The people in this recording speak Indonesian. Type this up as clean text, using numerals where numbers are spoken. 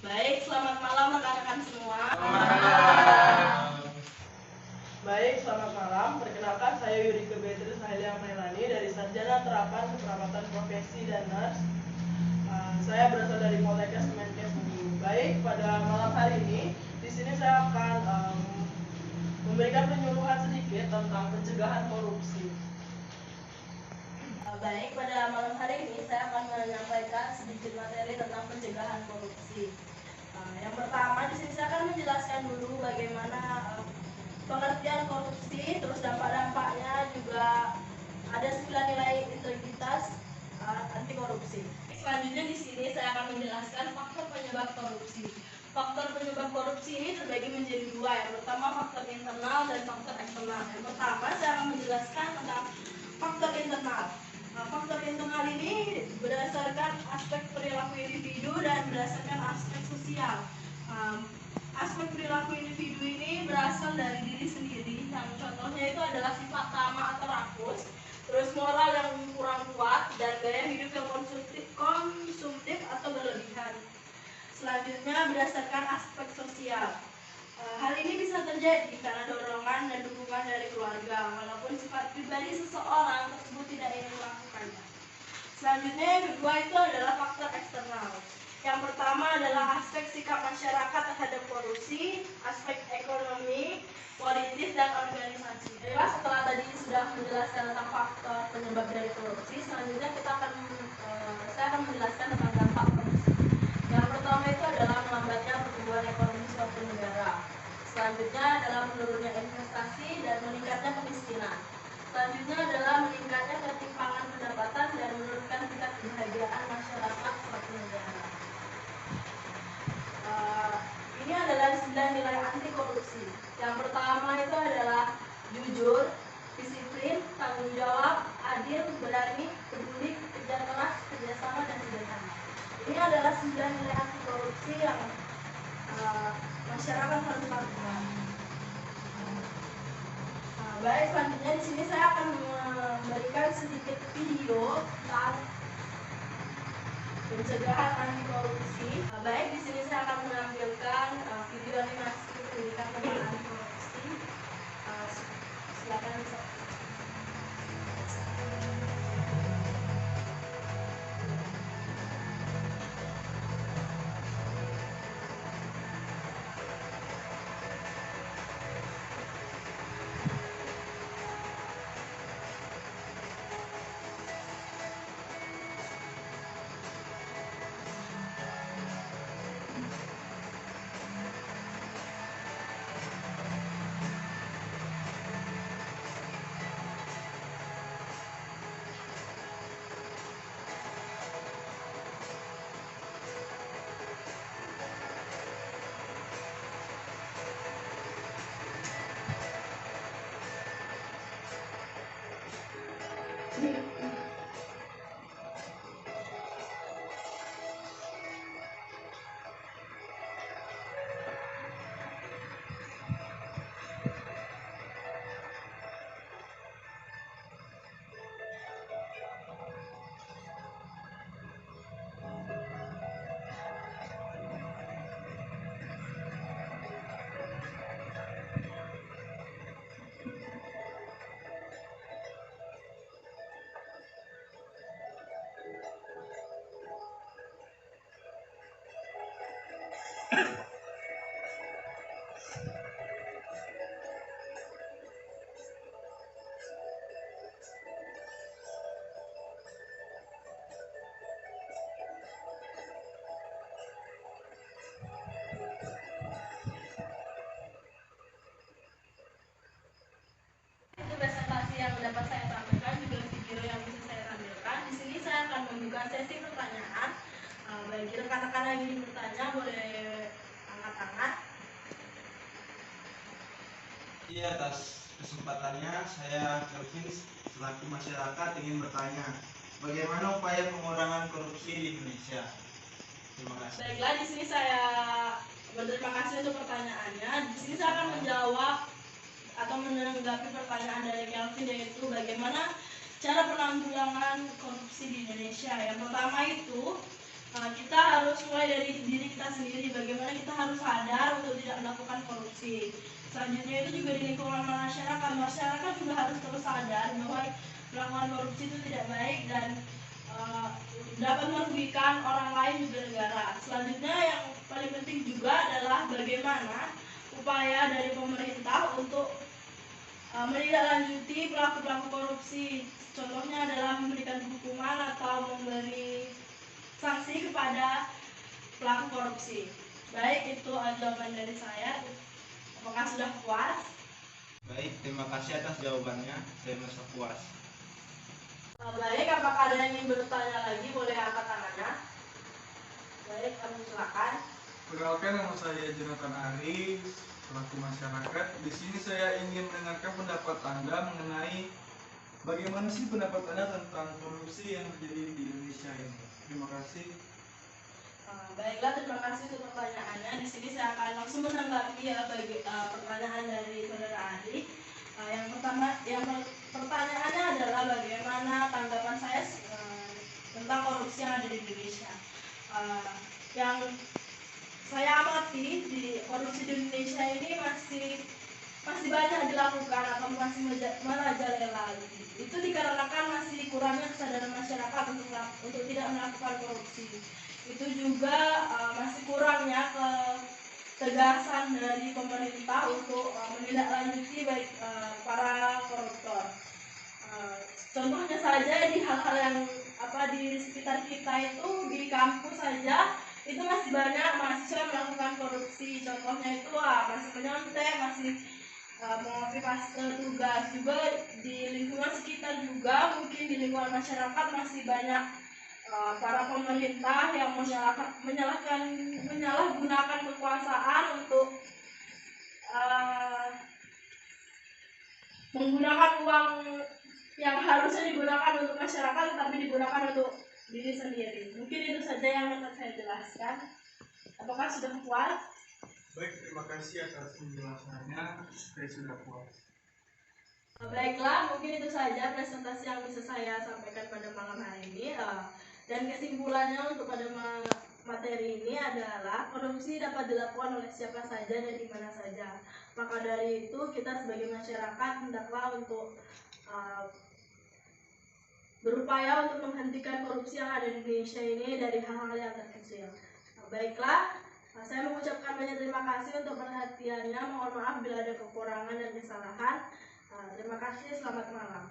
Baik, selamat malam rekan-rekan semua. Baik, selamat malam. Perkenalkan, saya Yurika Beatrice Halia Mailani dari Sarjana Terapan Keperawatan Profesi dan Nurse. Saya berasal dari Poltekkes Kemenkes UU. Baik, pada malam hari ini, di sini saya akan memberikan penyuluhan sedikit tentang pencegahan korupsi. Baik, pada malam hari ini saya akan menyampaikan sedikit materi tentang pencegahan korupsi. Yang pertama, di sini saya akan menjelaskan dulu bagaimana pengertian korupsi, terus dampak-dampaknya, juga ada 9 nilai integritas anti korupsi. Selanjutnya di sini saya akan menjelaskan faktor penyebab korupsi. Faktor penyebab korupsi ini terbagi menjadi dua. Yang pertama faktor internal dan faktor eksternal. Yang pertama saya akan menjelaskan tentang faktor internal. Faktor internal ini berdasarkan aspek perilaku individu dan berdasarkan aspek sosial. Aspek perilaku individu ini berasal dari diri sendiri. Yang contohnya itu adalah sifat tamak atau rakus, terus moral yang kurang kuat, dan gaya hidup yang konsumtif atau berlebihan. Selanjutnya berdasarkan aspek sosial. Hal ini bisa terjadi karena dorongan dan dukungan dari keluarga, walaupun sifat pribadi seseorang tersebut tidak ingin melakukannya. Selanjutnya yang kedua itu adalah faktor eksternal. Yang pertama adalah aspek sikap masyarakat terhadap korupsi, aspek ekonomi, politis, dan organisasi. Baiklah, setelah tadi sudah menjelaskan tentang faktor penyebab dari korupsi, selanjutnya saya akan menjelaskan tentang dampak korupsi. Yang pertama itu adalah melambatnya pertumbuhan ekonomi suatu negara. Selanjutnya adalah menurunnya investasi dan meningkatnya kemiskinan. Selanjutnya adalah meningkatnya ketimpangan pendapatan dan menurunkan tingkat kebahagiaan masyarakat suatu negara. Ini adalah 9 nilai anti korupsi. Yang pertama itu adalah jujur, disiplin, tanggung jawab, adil, berani, peduli, kerja keras, kerjasama, dan sederhana. Ini adalah 9 nilai anti korupsi yang masyarakat harus lakukan. Baik, selanjutnya di sini saya akan memberikan sedikit video tentang pencegahan anti korupsi. Baik, di sini saya akan menampilkan video animasi pendidikan tentang anti korupsi. Silakan bisa. Presentasi yang dapat saya sampaikan, juga video yang bisa saya tampilkan. Di sini saya akan membuka sesi pertanyaan. Bagi rekan-rekan yang ingin bertanya boleh angkat tangan. Iya, atas kesempatannya saya Kelvin selaku masyarakat ingin bertanya, bagaimana upaya pengurangan korupsi di Indonesia? Terima kasih. Baiklah, di sini saya berterima kasih untuk pertanyaannya. Di sini saya akan menjawab atau menanggapi pertanyaan dari Kelvin, yaitu bagaimana cara penanggulangan korupsi di Indonesia. Yang pertama itu Kita harus mulai dari diri kita sendiri, bagaimana kita harus sadar untuk tidak melakukan korupsi. Selanjutnya itu juga di lingkungan masyarakat juga harus terus sadar bahwa melakukan korupsi itu tidak baik dan dapat merugikan orang lain juga negara. Selanjutnya yang paling penting juga adalah bagaimana upaya dari pemerintah untuk menindaklanjuti pelaku-pelaku korupsi. Contohnya adalah memberikan hukuman atau memberi sanksi kepada pelaku korupsi. Baik, itu jawaban dari saya. Apakah sudah puas? Baik, terima kasih atas jawabannya. Saya merasa puas. Baik, apakah ada yang ingin bertanya lagi? Boleh angkat tangannya. Baik, kami silakan. Perkenalkan, nama saya Jonathan Aris, selaku masyarakat. Di sini saya ingin mendengarkan pendapat Anda mengenai bagaimana sih pendapat Anda tentang korupsi yang terjadi di Indonesia ini. Terima kasih. Baiklah, terima kasih untuk pertanyaannya. Di sini saya akan langsung menanggapi pertanyaan dari saudara Ari. Pertanyaannya adalah bagaimana tanggapan saya tentang korupsi yang ada di Indonesia. Yang saya amati di korupsi di Indonesia ini masih banyak dilakukan atau masih merajalela. Itu dikarenakan masih kurangnya kesadaran masyarakat untuk tidak melakukan korupsi. Itu juga masih kurangnya ketegasan dari pemerintah untuk menindaklanjuti baik para koruptor. Contohnya saja di hal-hal yang di sekitar kita itu, di kampus saja itu masih banyak mahasiswa yang melakukan korupsi. Contohnya itu masih menyontek, masih mengopi paste tugas. Juga di lingkungan sekitar juga, mungkin di lingkungan masyarakat masih banyak para pemerintah yang menyalahgunakan kekuasaan untuk menggunakan uang yang harusnya digunakan untuk masyarakat tetapi digunakan untuk diri sendiri. Mungkin itu saja yang dapat saya jelaskan. Apakah sudah puas? Baik, terima kasih atas penjelasannya. Saya sudah puas. Baiklah, mungkin itu saja presentasi yang bisa saya sampaikan pada malam hari ini. Dan kesimpulannya untuk pada materi ini adalah korupsi dapat dilakukan oleh siapa saja dan di mana saja. Maka dari itu kita sebagai masyarakat hendaklah untuk berupaya untuk menghentikan korupsi yang ada di Indonesia ini dari hal-hal yang terkecil. Baiklah, saya mengucapkan banyak terima kasih untuk perhatiannya. Mohon maaf bila ada kekurangan dan kesalahan. Terima kasih, selamat malam.